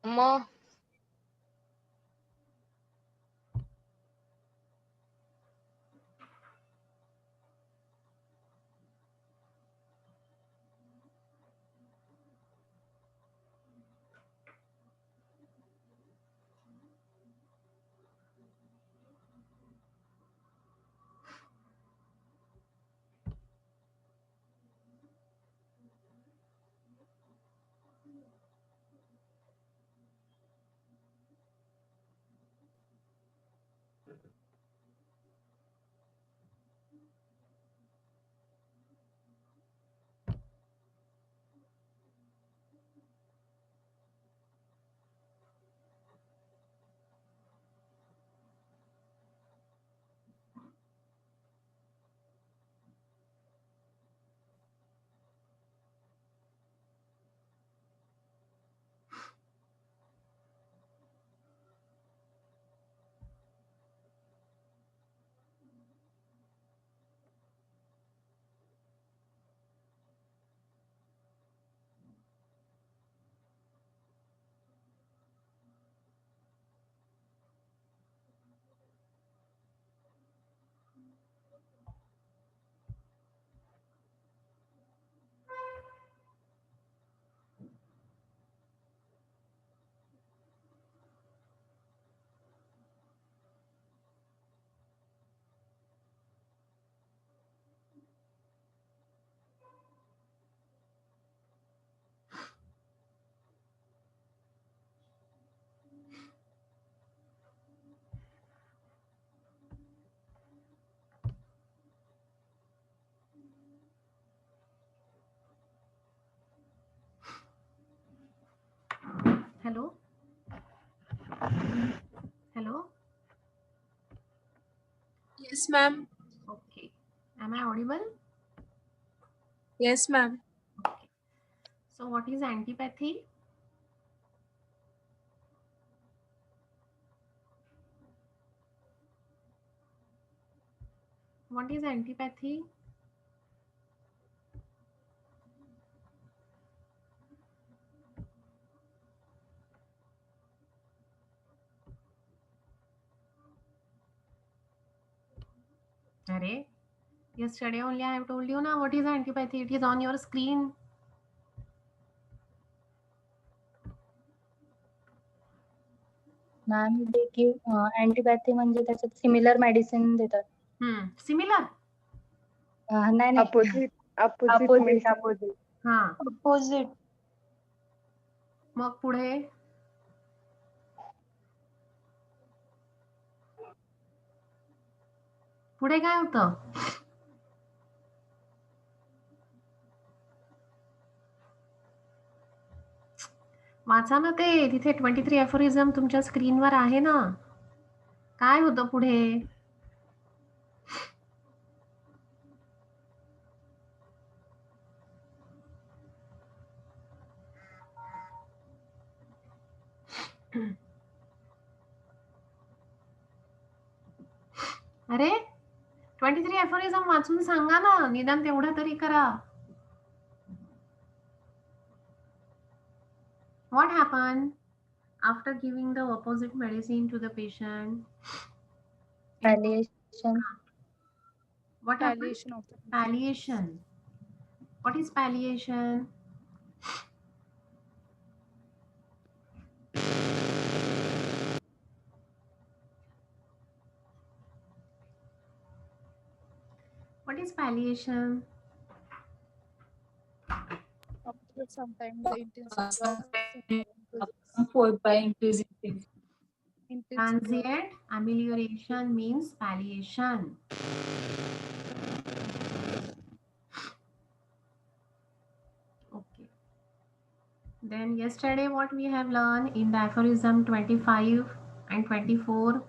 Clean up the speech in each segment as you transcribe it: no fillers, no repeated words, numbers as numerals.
Mug Hello? Hello? Yes, ma'am. Okay. Am I audible? Yes, ma'am. Okay. So what is antipathy? What is antipathy? Array? Yesterday only I have told you now what is antipathy. It is on your screen. Ma'am ते की अँटीपॅथी म्हणजे त्याच्यात similar medicine देतात. Similar? नाही opposite opposite opposite हा. Opposite. मग पुढे पुढे काय होतं? वाचा ना ते तिथे 23 एफोरिझम तुमच्या स्क्रीनवर आहे ना. काय होतं पुढे? अरे 23 एफोरिझम वाचून सांगा ना, निदान तेवढं तरी करा. What happened after giving the opposite medicine to the patient? palliation. What happened? Palliation. What is palliation? What is palliation? Sometimes the intensity Followed by increasing. Transient amelioration means palliation. Okay. Then yesterday what we have learned in the aphorism 25 and 24.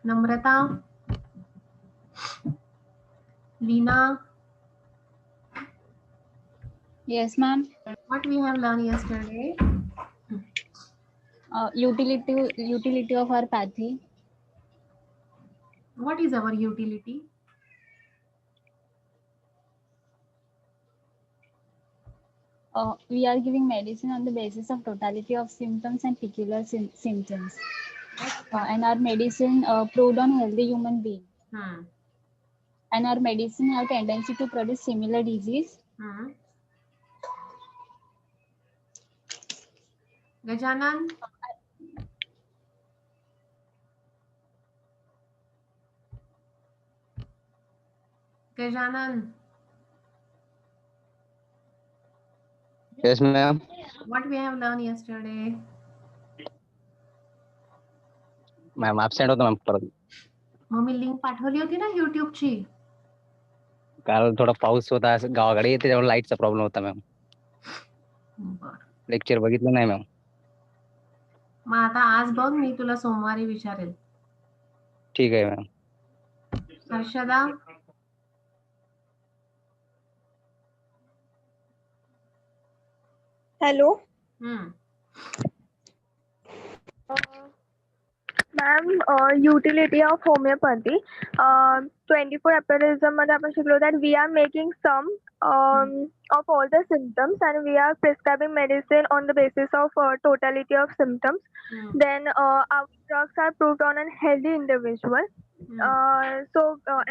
Namrata, Veena, Yes, ma'am. what we have learned yesterday? Utility of our pathy. What is our utility? We are giving medicine on the basis of totality of symptoms and peculiar symptoms. And our medicine proved on healthy human being. Hmm. And our medicine have tendency to produce similar disease. Hmm. Gajanan? Gajanan, Yes, ma'am. what we have learned yesterday? Ma'am absent होतो ma'am परत. मग मी link पाठवली होती ना युट्यूबची. काल थोडा पाऊस होता गावाकडे, त्याच्यामुळे लाईटचा प्रॉब्लेम होता मॅम. बरं. लेक्चर बघितलं नाही मॅम. मग आता आज बघ, मी तुला सोमवारी विचारेल. ठीक आहे ma'am. Harshada, Hello, hmm. ma'am. Utility of homeopathy. 24 aphorism मध्ये आपण शिकलो that we are making some of all the symptoms and we are prescribing medicine on the basis of totality of symptoms. Hmm. Then our drugs are proved on a healthy individual.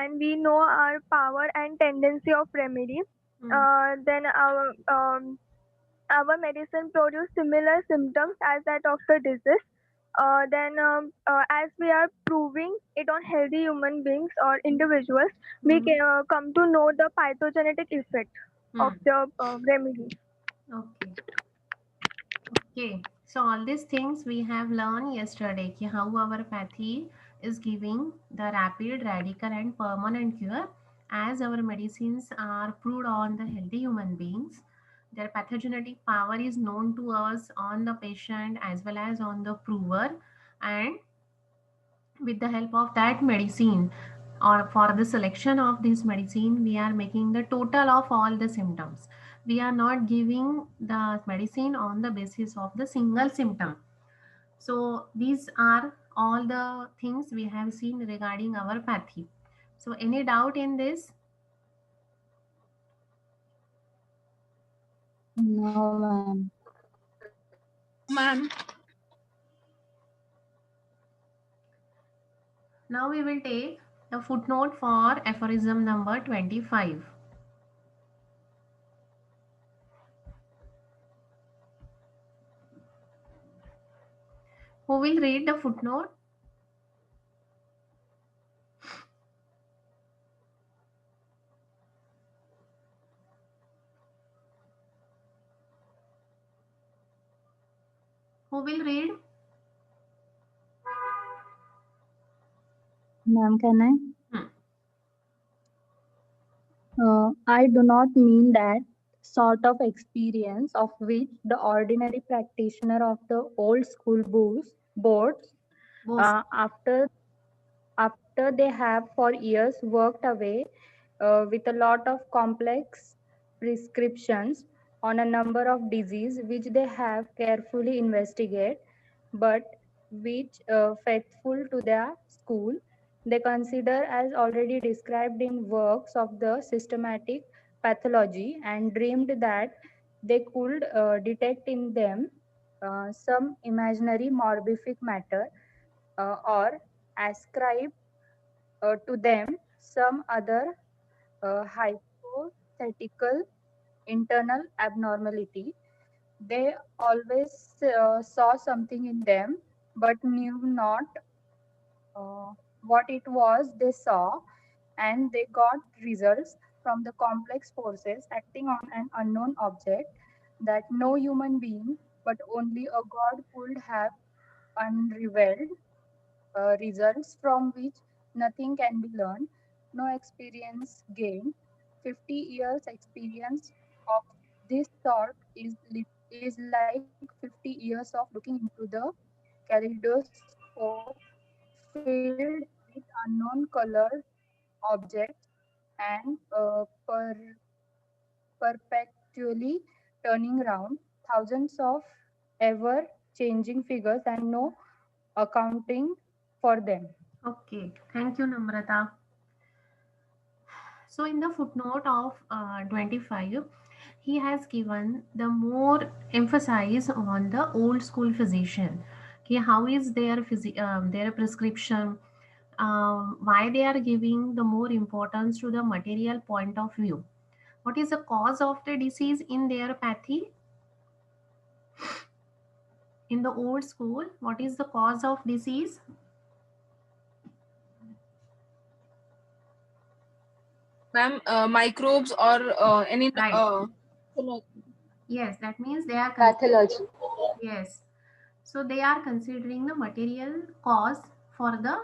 And we know our power and tendency of remedy. Then our medicine produce similar symptoms as that of the disease. As we are proving it on healthy human beings or individuals, we can come to know the pathogenetic effect of the remedy. Okay. Okay. So all these things we have learned yesterday, ki how our pathy is giving the rapid, radical, and permanent cure, as our medicines are proved on the healthy human beings. Their pathogenetic power is known to us on the patient as well as on the prover, and with the help of that medicine or for the selection of this medicine, we are making the total of all the symptoms. We are not giving the medicine on the basis of the single symptom. So these are all the things we have seen regarding our pathy. So any doubt in this? No, ma'am. Ma'am. Now we will take the footnote for aphorism number 25. Who will read the footnote? Who will read? Ma'am, can I? I do not mean that sort of experience of which the ordinary practitioner of the old school boards after they have for years worked away with a lot of complex prescriptions on a number of diseases which they have carefully investigated, but which faithful to their school they consider as already described in works of the systematic pathology, and dreamed that they could detect in them some imaginary morbific matter, or ascribe to them some other hypothetical internal abnormality. They always saw something in them, but knew not what it was they saw, and they got results from the complex forces acting on an unknown object that no human being but only a god could have unrevealed, results from which nothing can be learned, no experience gained. 50 years experience of this sort is like 50 years of looking into the kaleidoscope filled with unknown colored objects and perpetually turning round thousands of ever changing figures and no accounting for them. Okay, thank you, Namrata. So in the footnote of 25, he has given the more emphasis on the old school physician. Okay, how is their prescription? Why they are giving the more importance to the material point of view? What is the cause of the disease in their pathy? In the old school, what is the cause of disease? Ma'am, microbes or any Right. Yes, that means they are Pathology. yes. So they are considering the material cause for the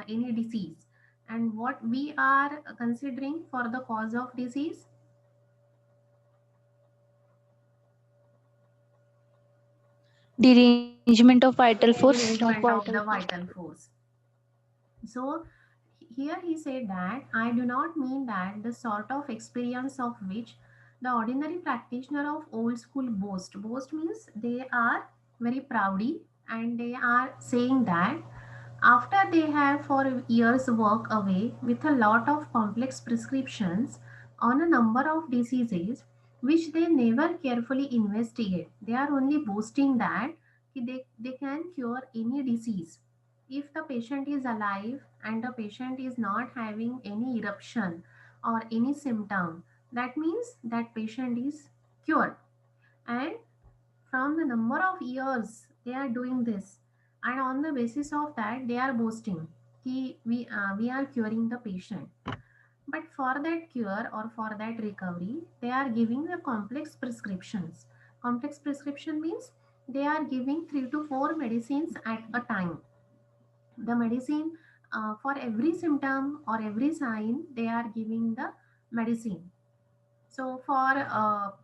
any disease, and what we are considering for the cause of disease. Derangement of vital force. Derangement of the vital force. So here he said that I do not mean that the sort of experience of which the ordinary practitioner of old school boast. Boast means they are very proudy and they are saying that after they have for years work away with a lot of complex prescriptions on a number of diseases which they never carefully investigate. They are only boasting that they can cure any disease if the patient is alive and the patient is not having any eruption or any symptom. That means that patient is cured, and from the number of years they are doing this, and on the basis of that they are boasting कि we are curing the patient. But for that cure or for that recovery they are giving the complex prescriptions. Complex prescription means they are giving 3 to 4 medicines at a time. The medicine for every symptom or every sign they are giving the medicine. So for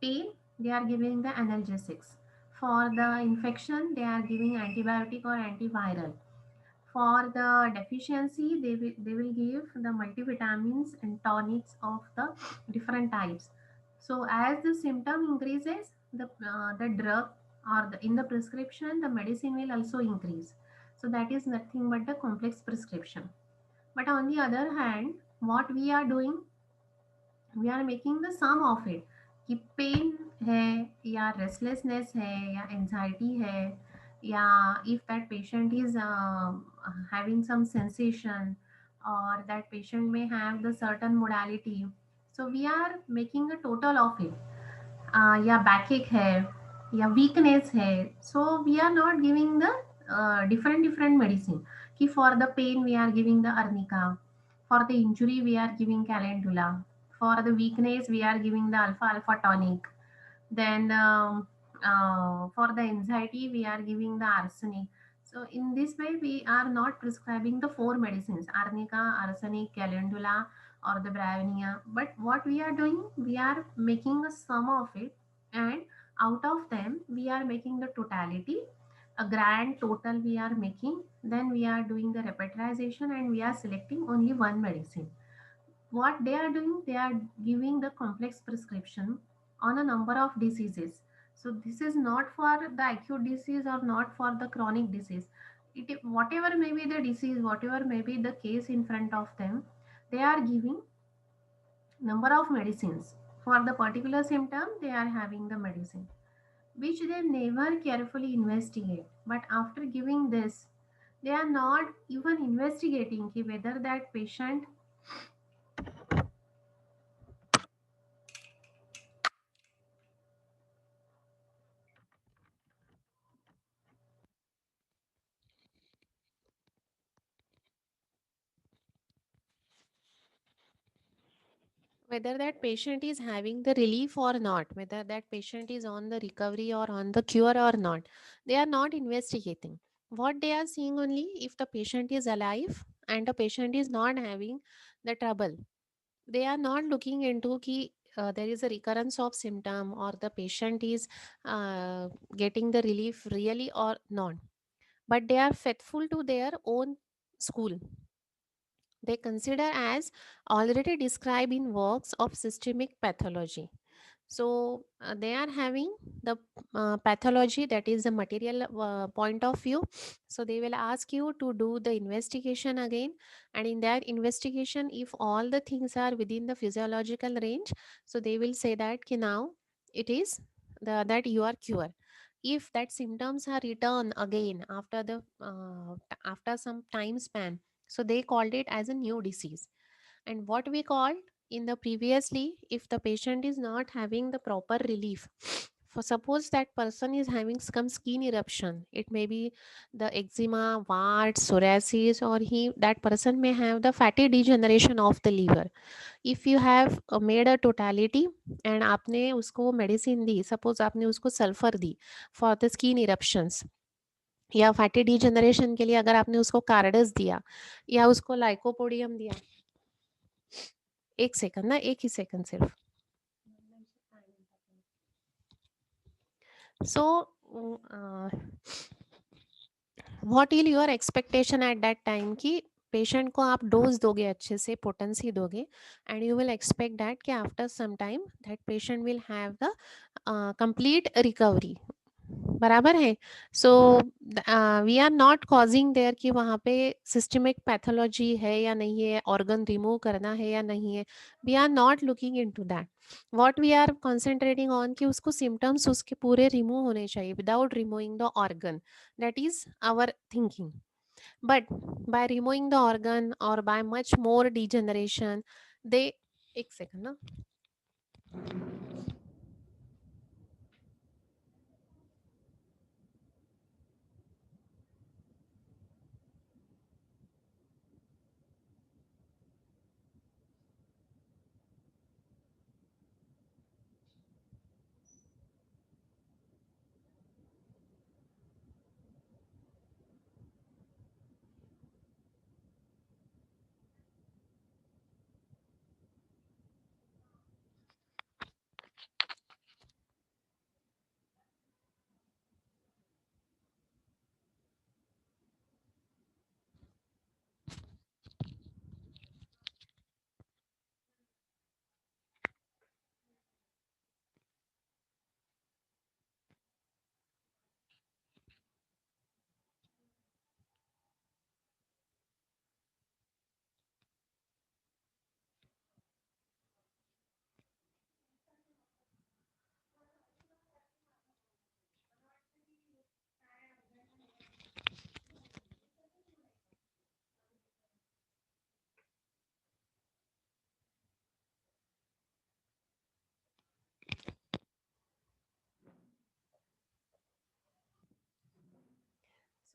pain, they are giving the analgesics. For the infection, they are giving antibiotic or antiviral. For the deficiency, they will give the multivitamins and tonics of the different types. So as the symptom increases, the drug or in the prescription, the medicine will also increase. So that is nothing but the complex prescription. But on the other hand, what we are doing, we are making the sum of it कि pain है या restlessness है या anxiety है या if that patient is having some sensation or that patient may have the certain modality, so we are making a total of it. या बैकएक है या वीकनेस है, so we are not giving the different medicine कि for the pain we are giving the arnica, for the injury we are giving calendula, for the weakness we are giving the alpha alpha tonic, then for the anxiety we are giving the arsenic. So in this way we are not prescribing the 4 medicines, arnica, arsenic, calendula or the bryonia, but what we are doing, we are making a sum of it, and out of them we are making the totality, a grand total we are making, then we are doing the repertorization and we are selecting only one medicine. What they are doing, they are giving the complex prescription on a number of diseases. So this is not for the acute disease or not for the chronic disease. Whatever may be the disease, whatever may be the case in front of them, they are giving number of medicines. For the particular symptom they are having the medicine which they never carefully investigate. But after giving this, they are not even investigating whether that patient whether that patient is having the relief or not, whether that patient is on the recovery or on the cure or not. They are not investigating. What they are seeing only if the patient is alive and the patient is not having the trouble. They are not looking into ki there is a recurrence of symptom or the patient is getting the relief really or not. But they are faithful to their own school. they consider as already described in works of systemic pathology. So they are having the pathology, that is the material point of view. So they will ask you to do the investigation again, and in that investigation, if all the things are within the physiological range, so they will say that ki now it is that you are cured. If that symptoms are return again after the after some time span, so they called it as a new disease. And what we called in the previously, if the patient is not having the proper relief, for suppose that person is having some skin eruption, it may be the eczema, warts, psoriasis, or that person may have the fatty degeneration of the liver. If you have made a totality and आपने उसको medicine दी, suppose आपने उसको sulfur the for the skin eruptions, या fatty degeneration के लिए अगर आपने उसको कार्डस दिया या उसको लाइकोपोडियम दिया, एक सेकंड ना, एक ही सेकंड सिर्फ. So what is your expectation at that time कि पेशेंट को आप डोज दोगे, अच्छे से पोटेंसी दोगे, and you will expect that कि after some time that patient will have the complete recovery. बराबर है. So we are not causing there कि वहाँ पे सिस्टमिक पैथोलॉजी है या नहीं है, ऑर्गन रिमूव करना है या नहीं है. We are not looking into that. What we are concentrating on कि उसको सिम्टम्स उसके पूरे रिमूव होने चाहिए without removing the organ. That is our thinking. But by removing the organ और by much more degeneration, they, एक second ना.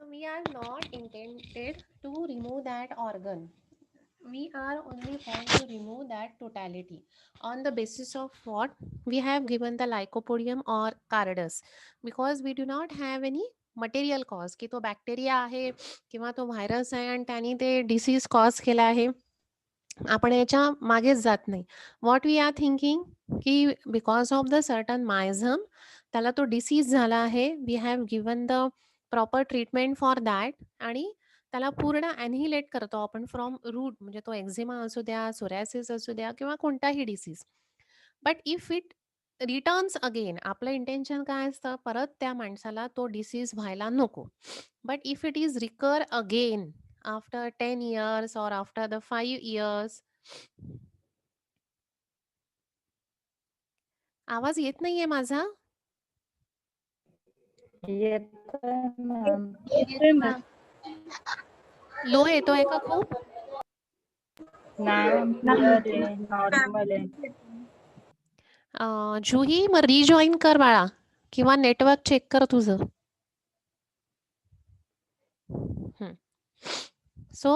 So we are not intended to remove that organ. We are only want to remove that totality. On the basis of what? We have given the lycopodium or cardus, because we do not have any material cause की तो bacteria आहे किंवा तो virus आहे आणि त्यांनी ते disease cause केला आहे. आपण याच्या मागेच जात नाही. व्हॉट वी आर थिंकिंग की because of the certain miasm त्याला तो डिसीज झाला आहे. We have given the proper treatment for that आणि त्याला पूर्ण ॲनिहिलेट करतो आपण फ्रॉम रूट. म्हणजे तो एक्झिमा असू द्या, सोरॅसिस असू द्या किंवा कोणताही disease. But if it returns again, आपलं इंटेन्शन काय असतं, परत त्या माणसाला तो डिसीज व्हायला नको. But if it is recur again after 10 years or after the 5 years. आवाज येत नाहीये माझा? येतोय मॅम. येतोय मॅम. लो येतोय का खूप? नाही मॅम, क्लिअर आहे, नॉर्मल आहे. जुही, मग रिजॉईन कर बाळा, किंवा नेटवर्क चेक कर तुझं. सो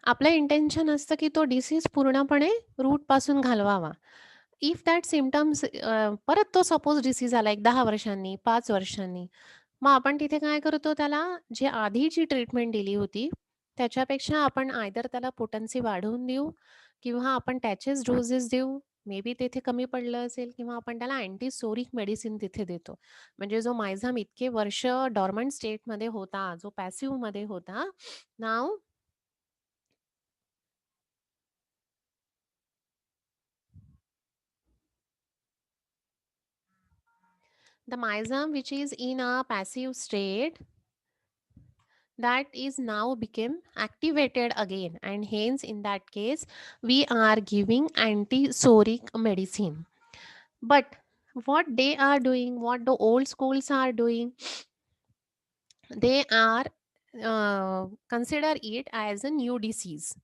आपलं इंटेन्शन असतं की तो डिसीज पूर्णपणे रूट पासून घालवावा. इफ दॅट सिम्टम्स परत तो सपोज डिसीज आला एक 10 वर्षांनी, 5 वर्षांनी, मग आपण तिथे काय करतो, त्याला जे आधीची ट्रीटमेंट दिली होती त्याच्यापेक्षा आपण आयदर त्याला पोटन्सी वाढवून देऊ किंवा आपण त्याचेच डोसेस देऊ. मे बी तिथे कमी पडलं असेल किंवा आपण त्याला अँटीसोरिक मेडिसिन तिथे देतो. म्हणजे जो मायझम इतके वर्ष डॉर्मंट स्टेटमध्ये होता, जो पॅसिव्हमध्ये होता, नाव the myosome which is in a passive state, that is now become activated again, and hence in that case we are giving antisoric medicine. But what they are doing, what the old schools are doing, they are consider it as a new disease.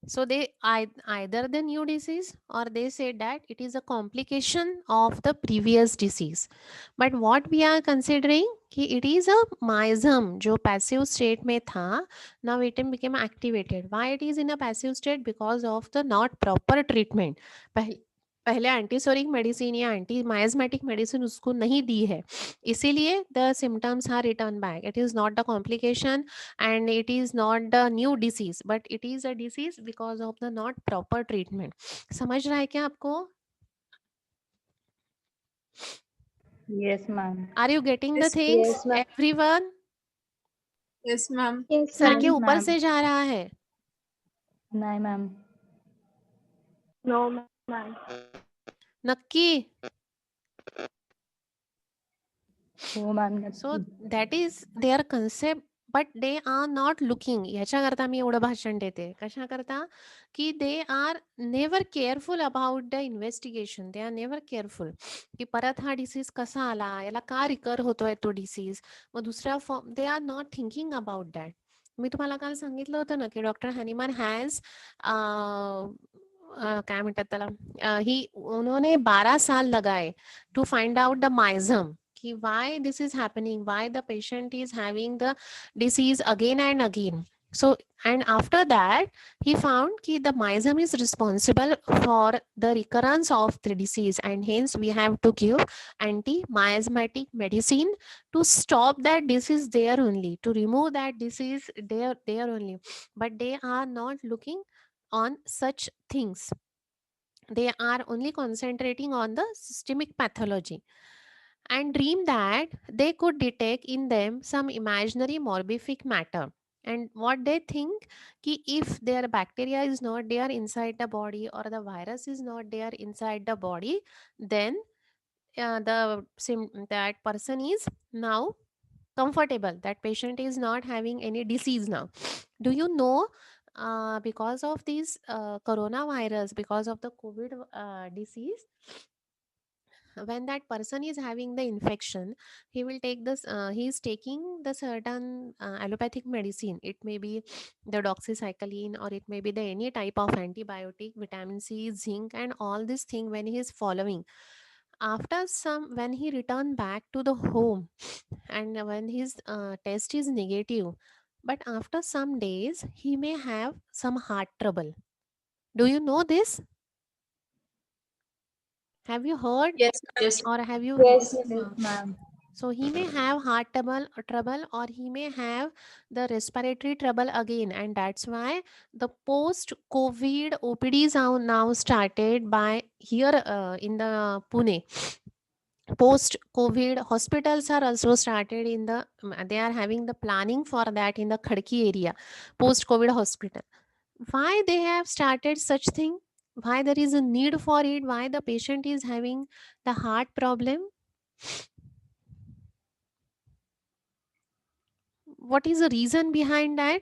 So they either the new disease, or they say that it is a complication of the previous disease. But what we are considering कि it is a myosm जो passive state में था, now it became activated. Why it is in a passive state? Because of the not proper treatment. पहले पहले antipsoric medicine या anti miasmatic medicine उसको नहीं दी है, इसीलिए the symptoms are return back. It is not the complication and it is not the new disease, but it is a disease because of the not proper treatment. समझ रहा है क्या आपको? Yes, ma'am. Are you getting the Yes, things, Yes, ma'am. everyone? yes, ma'am. Yes, sir के Yes, ऊपर ma'am. से जा रहा है? नहीं मैम. No, ma'am. नक्की? हो ma'am. So that is their concept, but they are not looking. याच्याकरता मी एवढं भाषण देते. कशाकरता? की they are never careful about the investigation. They are never careful. की परत हा डिसीज कसा आला, याला का रिकर होतोय तो डिसीज, मग दुसऱ्या form, they are not thinking about that. मी तुम्हाला काल सांगितलं होतं ना की डॉक्टर हॅनिमन हॅज काय म्हणतात त्याला, ही उन्होंने 12 साल लगाए to find out the miasm, कि why this is happening, why the patient is having the disease again and again. So, and after that he found ki the myosm is responsible for the recurrence of the disease, and hence we have to give anti-miasmatic medicine to stop that disease there only, to remove that disease there only. But they are not looking on such things. They are only concentrating on the systemic pathology, and dream that they could detect in them some imaginary morbific matter. And what they think, ki if their bacteria is not there inside the body, or the virus is not there inside the body, then that person is now comfortable, that patient is not having any disease now. Do you know, because of this coronavirus, because of the COVID disease, when that person is having the infection, he will take this, he is taking the certain allopathic medicine. It may be the doxycycline, or it may be the any type of antibiotic, vitamin C, zinc, and all this thing. When he is following, after some, when he return back to the home, and when his test is negative, but after some days he may have some heart trouble. Do you know this? Have you heard, Yes, yes. or have you Yes, Yes, ma'am. So he may have heart trouble, or he may have the respiratory trouble again, and that's why the post-COVID OPDs are now started by here in the Pune. Post-COVID hospitals are also started in the. They are having the planning for that in the Khadki area, post-COVID hospital. Why they have started such thing? Why there is a need for it? Why the patient is having the heart problem? What is the reason behind that?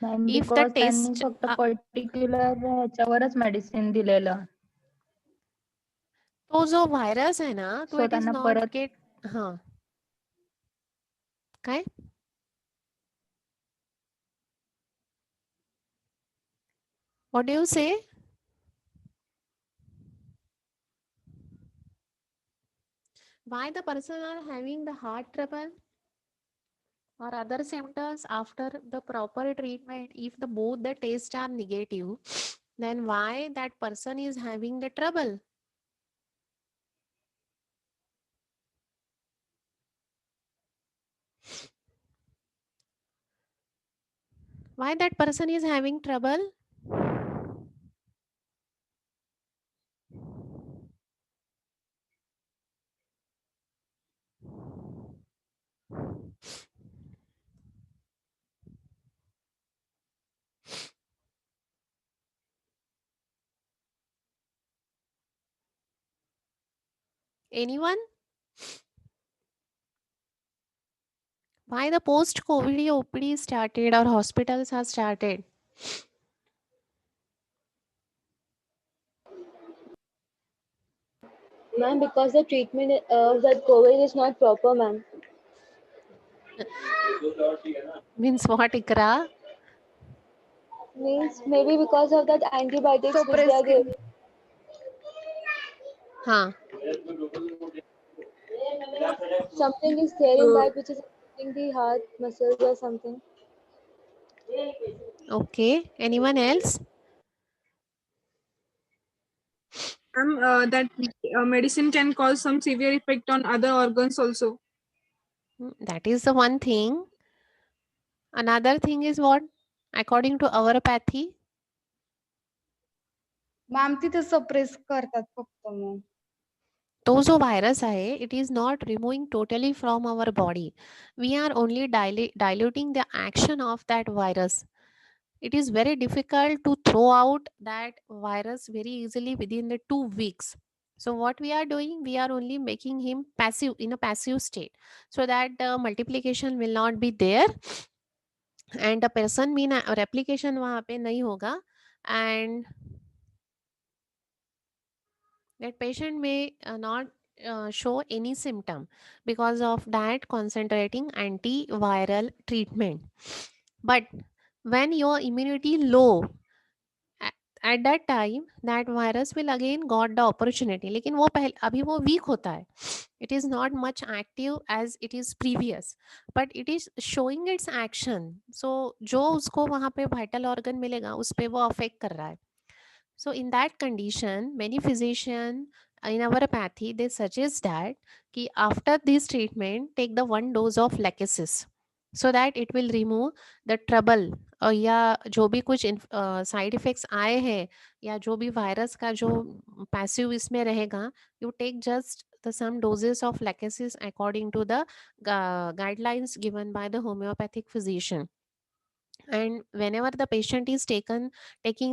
Ma'am If the because त्यांनी test फक्त particular ह्याच्यावरच medicine दिलेलं. तो जो virus आहे ना, तो so it is त्यांना not परत गेट. हा, काय? What do you say? Why the person are having the heart trouble or other symptoms after the proper treatment? If the both the tests are negative, then why that person is having the trouble? Why that person is having trouble? Anyone? Why the post-COVID OPD started or hospitals have started? Ma'am, because the treatment of that COVID is not proper, ma'am. Means what, Ikra? Means maybe because of that antibiotics So which they are giving. Huh. Something is there in that which is affecting the heart muscles or something. Okay. Anyone else? That medicine can cause some severe effect on other organs also. That is the one thing. Another thing is what? According to our pathy, ma'am तिथे suppress करतात फक्त मग तो जो virus आहे, it is not removing totally from our body. We are only diluting the action of that virus. It is very difficult to throw out that virus very easily within the 2 weeks. So what we are doing, we are only making him passive, in a passive state, so that the multiplication will not be there and the person mean replication वहाँ पे नहीं होगा, and that patient may not show any symptom because of that concentrating antiviral treatment. But when your immunity low, a- at that time that virus will again got the opportunity, लेकिन वो पहले अभी वो weak होता है, it is not much active as it is previous, but it is showing its action. So जो उसको वहाँ पे vital organ मिलेगा उस पे वो affect कर रहा है. So in that condition, many physicians in our pathy they suggest that कि after this treatment take the 1 dose of Lachesis so that it will remove the trouble या जो भी कुछ साइड इफेक्ट्स आए हैं या जो भी वायरस का जो पैसिव इसमें रहेगा, you take just the some doses of Lachesis according to the guidelines given by the homeopathic physician. And whenever the patient is taking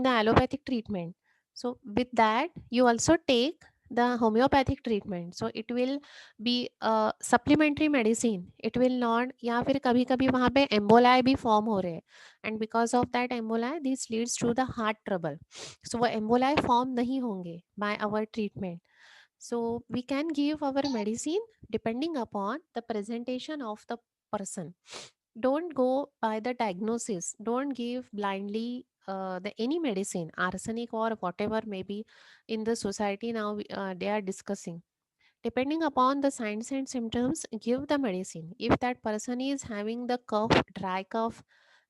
the allopathic treatment, so with that you also take the homeopathic treatment, so it will be a supplementary medicine. It will not, या फिर कभी कभी वहाँ पे emboli भी form हो रहे हैं, and because of that emboli this leads to the heart trouble. So वो emboli form नहीं होंगे by our treatment. So we can give our medicine depending upon the presentation of the person. Don't go by the diagnosis. Don't give blindly the any medicine, arsenic or whatever maybe in the society now they are discussing. Depending upon the signs and symptoms, give the medicine. If that person is having the cough, dry cough,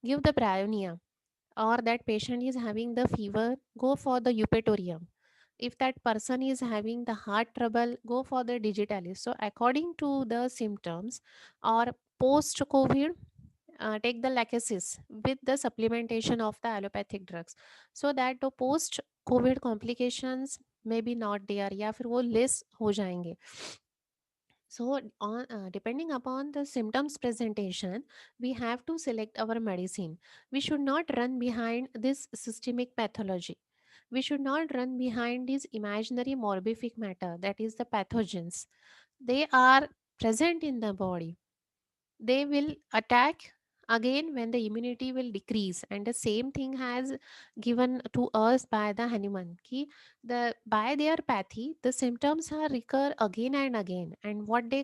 give the bryonia. Or that patient is having the fever, go for the eupatorium. If that person is having the heart trouble, go for the digitalis. So according to the symptoms or post COVID, take the Lachesis with the supplementation of the allopathic drugs, so that the post COVID complications may be not there या फिर वो less हो जाएंगे. So on depending upon the symptoms presentation, we have to select our medicine. We should not run behind this systemic pathology. We should not run behind this imaginary morbific matter, that is the pathogens. They are present in the body. They will attack again when the immunity will decrease, and the same thing has given to us by the Hanuman ki the by their pathy the symptoms are recur again and again, and what they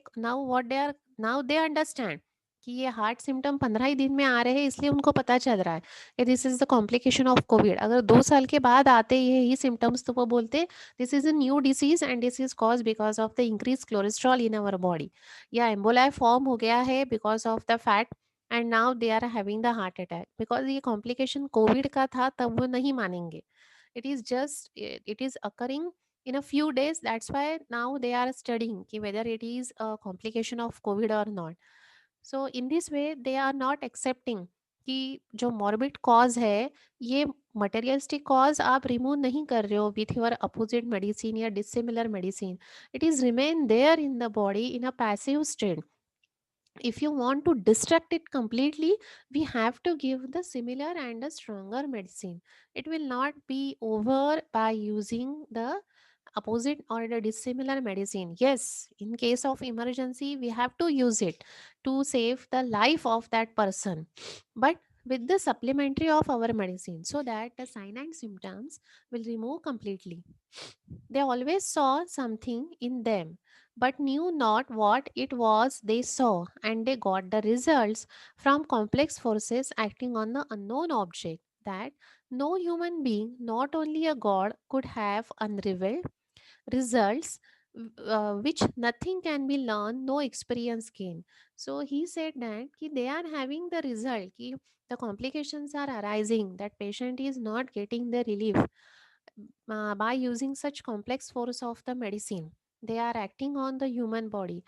are now they understand कि ये heart symptom 15 ही दिन में आ रहे हैं, इसलिए उनको पता चल रहा है कि this is the complication of Covid. अगर 2 साल के बाद आते ये ही सिम्टम्स तो वो बोलते this is a new disease and this is cause because of the increase cholesterol in our body, या एम्बोलाई फॉर्म हो गया है because of the fat and now they are having the heart attack. Because ये complication COVID का था तब वो नहीं मानेंगे. It is occurring in a few days, that's why now they are studying ki whether it is a complication of COVID or not. So in this way they are not accepting कि जो morbid cause है ये materialistic cause आप remove नहीं कर रहे हो with your opposite medicine या dissimilar medicine. It is remain there in the body in a passive state. If you want to distract it completely, we have to give the similar and a stronger medicine. It will not be over by using the opposite or the dissimilar medicine. Yes, in case of emergency, we have to use it to save the life of that person. But with the supplementary of our medicine, so that the sign and symptoms will remove completely. They always saw something in them, but knew not what it was they saw, and they got the results from complex forces acting on the unknown object that no human being, not only a god, could have unrevealed results, which nothing can be learned, no experience gain. So he said that they are having the result, the complications are arising, that patient is not getting the relief by using such complex force of the medicine. They are acting on the human body,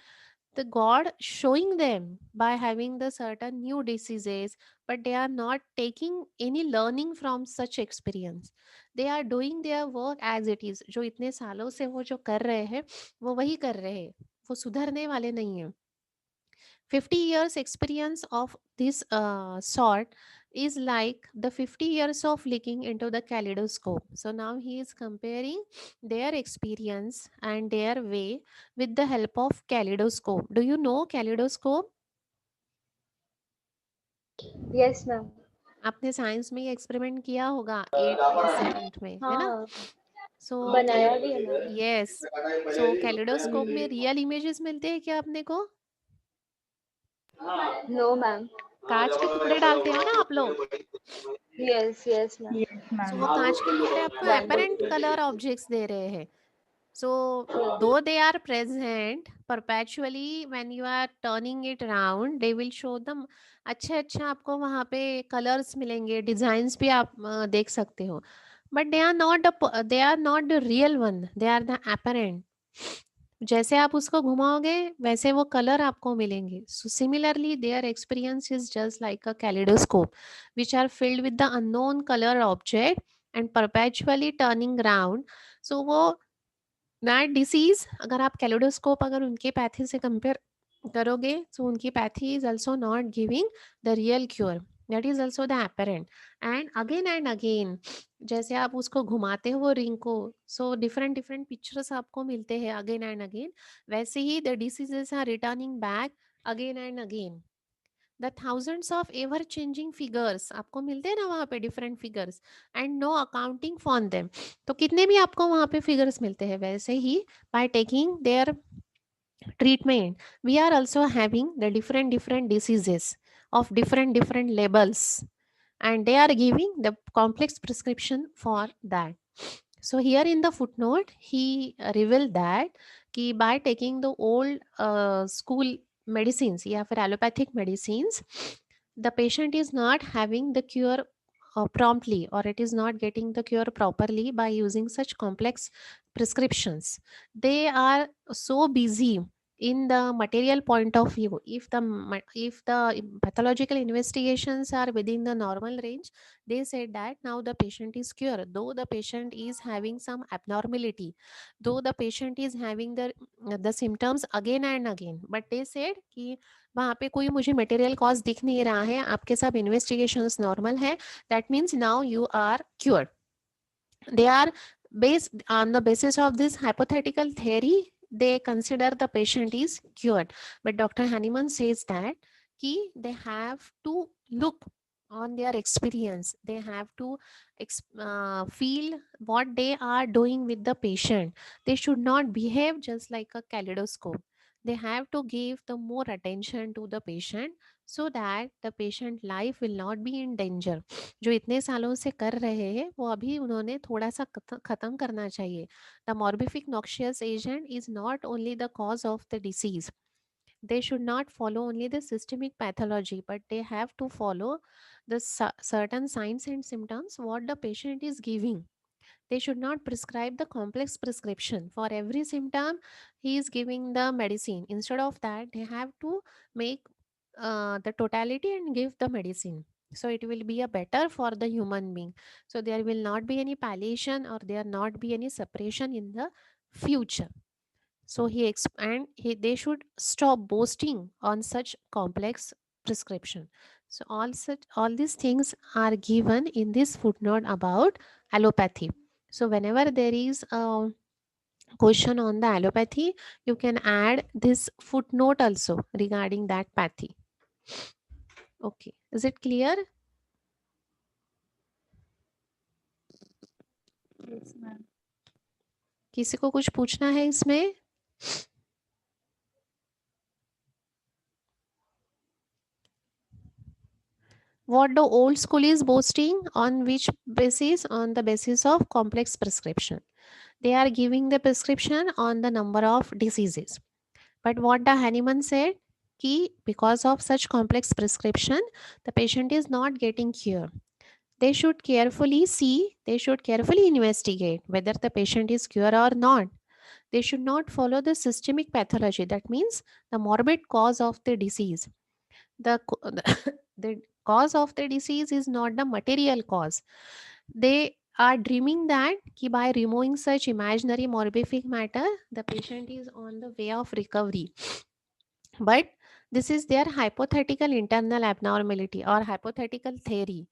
the god showing them by having the certain new diseases, but they are not taking any learning from such experience. They are doing their work as it is. जो इतने सालों से वो जो कर रहे हैं वो वही कर रहे हैं, वो सुधरने वाले नहीं हैं. 50 years experience of this sort is like the 50 years of looking into the kaleidoscope. So now he is comparing their experience and their way with the help of kaleidoscope. Do you know kaleidoscope? Yes, ma'am. आपने science में ये experiment किया होगा 8th या 7th में, है ना? हाँ, सो बनाया भी है मैम. यस, सो कैलिडोस्कोप में रियल इमेजेस मिलते हैं क्या अपने को? No, ma'am. कांच के टुकड़े डालते हो ना आप लोग, Yes, yes, ma'am. Yes, सो ma'am. वो कांच के टुकड़े आपको एपरेंट Wonderful. कलर ऑब्जेक्ट्स दे रहे हैं. So, Yes. though they are present perpetually, when you are turning it around, they will show them. अच्छे अच्छे आपको वहाँ पे कलर्स मिलेंगे, डिजाइन्स भी आप देख सकते हो. But they are not the real one, they are the apparent. जैसे आप उसको घुमाओगे वैसे वो कलर आपको मिलेंगे. So similarly their experience is just like a kaleidoscope which are filled with the unknown colour object and perpetually turning round. So वो that disease, अगर आप कैलिडोस्कोप अगर उनके पैथी से कंपेयर करोगे, सो उनकी pathy is also not giving the real cure, that is also the apparent. And again जैसे आप उसको घुमाते हो वो रिंग को, सो डिफरेंट डिफरेंट पिक्चर्स आपको मिलते हैं अगेन एंड अगेन. वैसे ही the diseases are returning back again and again. The thousands of ever changing figures आपको मिलते हैं ना वहाँ पे, different figures, and no accounting for them. तो कितने भी आपको वहाँ पे फिगर्स मिलते हैं, वैसे ही by taking their treatment we are also having the different diseases of different labels, and they are giving the complex prescription for that. So here in the footnote he revealed that कि by taking the old school medicines या फिर allopathic medicines, the patient is not having the cure promptly, or it is not getting the cure properly by using such complex prescriptions. They are so busy in the material point of view. If the pathological investigations are within the normal range, they said that now the patient is cured, though the patient is having some abnormality, though the patient is having the symptoms again and again, but they said कि वहाँ पे कोई मुझे material cause दिख नहीं रहा है, आपके सब इन्वेस्टिगेशंस नॉर्मल है, that means now you are cured. They are based on the basis of this hypothetical theory, they consider the patient is cured. But Dr. Hahnemann says that they have to look on their experience, they have to feel what they are doing with the patient. They should not behave just like a kaleidoscope. They have to give the more attention to the patient so that the patient life will not be in danger. जो इतने सालों से कर रहे हैं वो अभी उन्होंने थोड़ा सा खत्म करना चाहिए. The morbific noxious agent is not only the cause of the disease. They should not follow only the systemic pathology, but they have to follow the certain signs and symptoms what the patient is giving. They should not prescribe the complex prescription for every symptom he is giving the medicine. Instead of that, they have to make the totality and give the medicine, so it will be a better for the human being. So there will not be any palliation or there not be any separation in the future. So they should stop boasting on such complex prescription. So all these things are given in this footnote about allopathy. So whenever there is a question on the allopathy, you can add this footnote also regarding that pathy. Okay, is it clear? Yes, ma'am. किसी को कुछ पूछना है इसमें? What the old school is boasting, on which basis? On the basis of complex prescription. They are giving the prescription on the number of diseases. But what the Hahnemann said, कि because of such complex prescription, the patient is not getting cure. They should carefully see, they should carefully investigate whether the patient is cured or not. They should not follow the systemic pathology. That means the morbid cause of the disease. The cause of the disease is not the material cause. They are dreaming that ki by removing such imaginary morbific matter, the patient is on the way of recovery. But this is their hypothetical internal abnormality or hypothetical theory.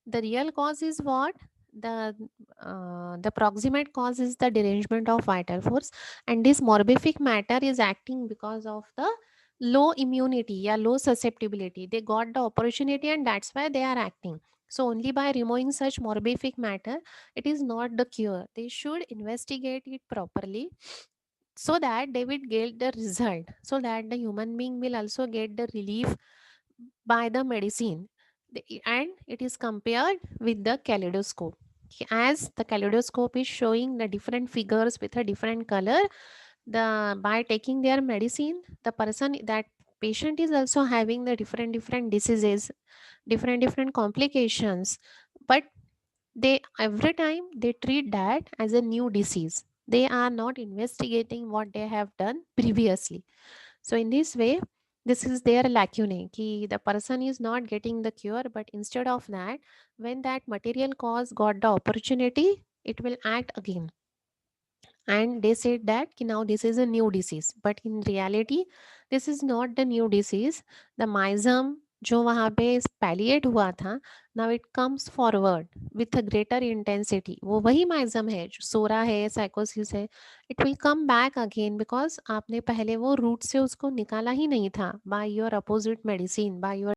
The real cause is what? The proximate cause is the derangement of vital force, and this morbific matter is acting because of the low immunity or low susceptibility. They got the opportunity and that's why they are acting. So only by removing such morbific matter, it is not the cure. They should investigate it properly so that they will get the result, so that the human being will also get the relief by the medicine. And it is compared with the kaleidoscope. As the kaleidoscope is showing the different figures with a different color, by taking their medicine, the person, that patient is also having the different diseases, different complications, but they every time they treat that as a new disease. They are not investigating what they have done previously. So in this way, this is their lacunae, ki the person is not getting the cure, but instead of that, when that material cause got the opportunity, it will act again. And they said that ki now this is a new disease, but in reality this is not the new disease. The myzum जो वहाँ पे पैलिएट हुआ था, now it comes forward with a greater intensity. वो वही myzum है जो सो रहा है, साइकोसिस है, it will come back again because आपने पहले वो रूट से उसको निकाला ही नहीं था by your opposite medicine, by your